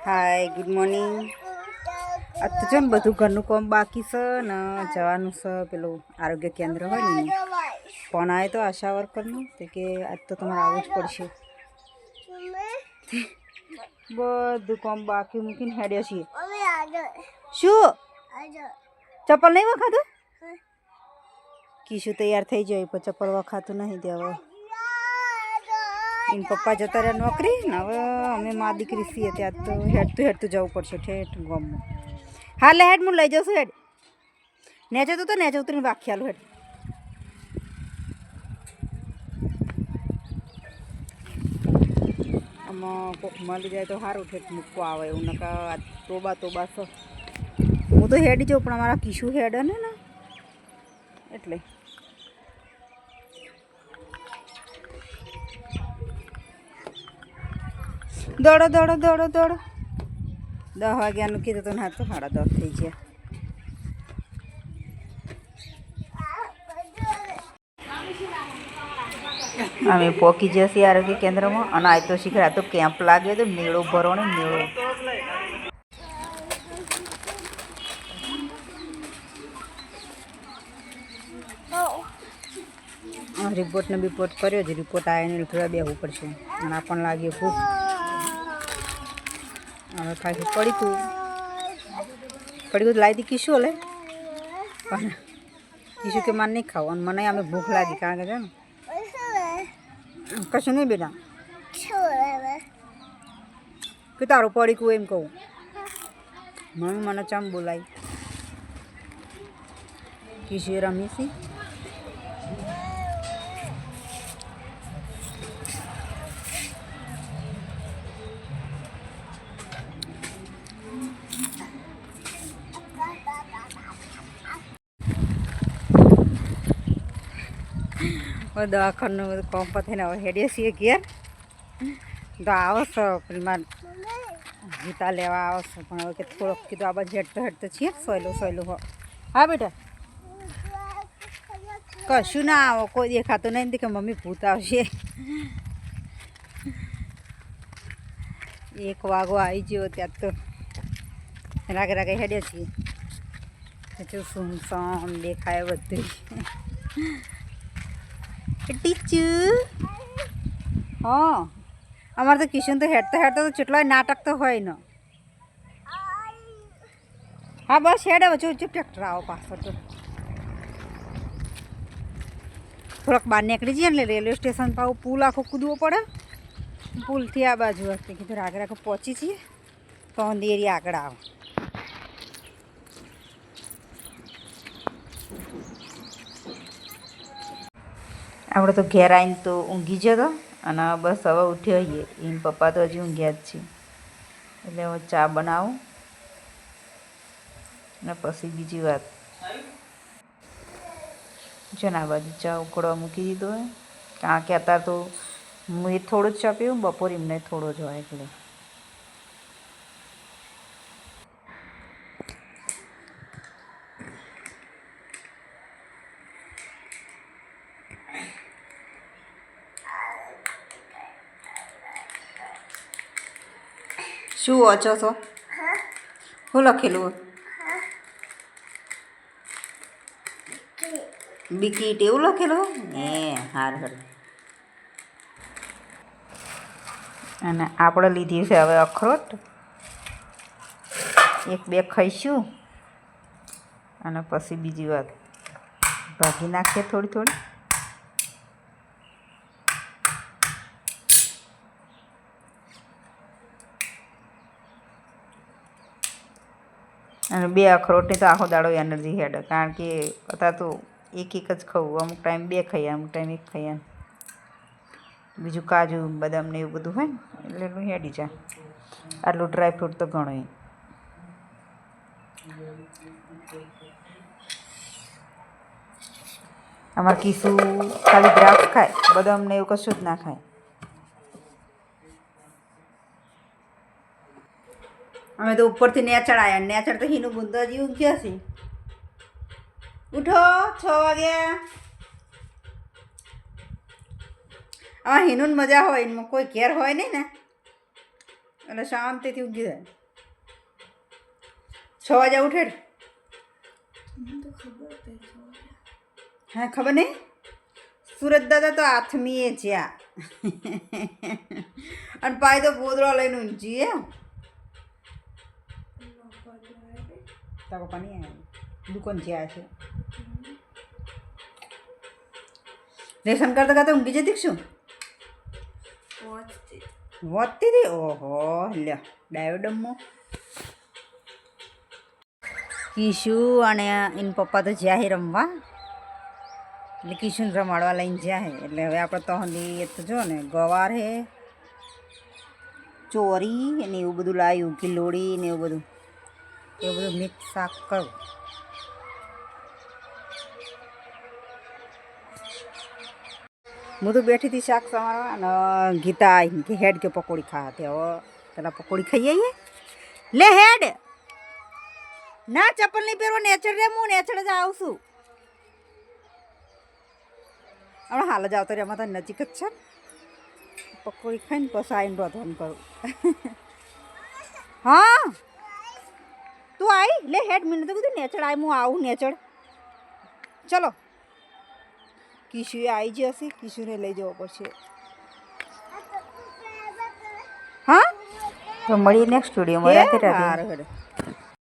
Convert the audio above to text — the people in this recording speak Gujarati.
Hi good morning. आज तो जो बधु घर काम बाकी से न जवान से पेलू आरोग्य केन्द्र हो फोन आए तो आशा वर्कर के आज तो तमारे आवज पड़े बधु काम बाकी मूकी हेड़े छे शू चप्पल नहीं वखातु कीशु तैयार थी जाए पर चप्पल वखातु नहीं देवा इन पप्पा जता रहा नौकरी हवे अमे माँ दीकरी सीए त्या तो हेडतु जવું પડશે ठेठ गम हाँ ले हेड मुझे लई जाऊँ हेड नेचे तो नेचे उतरी वाख्यालू हेड आम कोक मळी जाए तो सारू ठेठ मूकवा आवे एवं नका तोबा तोबा सो हूँ तो हेड जाऊँ पण अमारा कीशु हेड ने ना एटले दौड़ो दौड़ो दौड़ो दौड़ो 10 वाग्या कीधुं तो ना तो 10:30 थी गया। अमे पोकी जैसी आरोग्य केन्द्र में अने आज तो शीघ्र तो केम्प लागे तो मेड़ो भरो ने मेड़ो रिपोर्ट ने बिपोर्ट कर्यो ज रिपोर्ट आए ने थोड़ा बेहू पड़शे अने आपण लागे भूख हमें खाई पड़ी तो लाई थी कीशु हले कीशु के मन नहीं खाओ मन हमें भूख लगी कारण के जानो कशु नहीं बेटा कि तारू पड़ी को एम कहूँ मम्मी मन चम बोलाई कीशु रमी सी दवाखाना कम पथे हेडिए सीए घેर तो आवश गीता लेवा आवश के थोड़ा कीधु आ बाजू हेडतो हेडतो छे सहेलो सहेलो हो हाँ बेटा कशु ना आओ कोई देखातो नहीं कि मम्मी भूत आवशे 1 वागो आई गयो त्या तो रागे रागे हेडे छे जो सुनसान देखाय बधुं टीचू हाँ अमर तो किशन तो हेडता तो चेटलो नाटक तो होय न हाँ बस हेड चुप चुप ट्रेक्टर आओ पास तो थोड़क बार निकली जाए ने रेलवे स्टेशन पर पुल आखो कूदव पड़े पुल थी आ बाजू हते कीधुं आगे आगे पहुँची छीए तो अंधेरी आगे आओ આપણે તો ઘેર આવીને તો ઊંઘી જતો અને બસ હવે ઉઠ્યો હોઈએ એને પપ્પા તો હજી ઊંઘ્યા જ છે એટલે હું ચા બનાવું અને પછી બીજી વાત જો ને આ બાજુ ચા ઉકળવા મૂકી દીધો હોય કારણ કે અત્યારે તો હું એ થોડો જ ચા પીવું બપોરે એમને થોડો જ હોય એટલે શું વાંચો છો શું લખેલું બિકીટ એવું લખેલું એ હાર હાર અને આપણે લીધી છે હવે અખરોટ 1-2 ખાઈશું અને પછી બીજી વાત ભાગી નાખીએ થોડી થોડી અને 2 અખરોટની તો આખો દાડો એનર્જી હેડ કારણ કે અત્યારે તો એક જ ખાવું અમુક ટાઈમ 2 ખાઈએ અમુક ટાઈમ 1 ખાઈએ બીજું કાજુ બદામ ને એવું બધું હોય ને એટલે એટલું હેડી જાય આટલું ડ્રાય ફ્રૂટ તો ઘણું અમારે કીસુ ખાલી દ્રાક્ષ ખાય બદામ ને એવું કશું જ ના ખાય અમે તો ઉપરથી નેચડ આવ્યા નેચડ તો હીનું ગુંદા જેવું ગયા છે ઉઠો 6 વાગ્યા આ હિનુન મજા હોય એમાં કોઈ ઘેર હોય નહીં ને એટલે શાંતિથી ઊંઘી જાય. 6 વાગે ઉઠે. હા ખબર નહીં. સુરત દાદા તો આથમીએ જ્યાં અને પાય તો ગોદડો લઈને ઊંઘીએ. તારા પપ્પા નહીં આવ્યા, દુકાન જ્યાં છે. લેસન કરતા કરતા ઊંઘી જતી શું? વાંચતી હતી. ઓહો લ્યો ડાયોડમો. કિશુ અને એન પપ્પા તો જ્યાં હે રમવા, એટલે કિશુને રમાડવા લઈને જ્યાં હે. એટલે હવે આપણે તો હંધી એ તો જો ને ગવાર હે, ચોરી ને એવું બધું લાવ્યું, કિલોડી ને એવું બધું મિક્સ શાક કરું. હું તો બેઠી હતી શાક સમારવા અને ગીતા આવીને કે હેડ કે પકોડી ખાવા. તે હવે પેલા પકોડી ખાઈ આવીએ. લે હેડ ના, ચપ્પલ નહીં પહેરવો. નેચર રે, હું નેચર જ આવશું. હમણાં હાલ જ આવતો રે, એમાં તો નજીક જ છે. પકોડી ખાઈને પછી આવીને રોધવાનું કરું. હા તું આવી લે હેડ. મને તો કીધું નેચર આવી, હું આવું નેચર. ચલો કિશુએ આવી જ હશે, કિશુને લઈ જવો પડશે. હા તો મળીએ નેક્સ્ટ વિડીયોમાં. રાધે રાધે.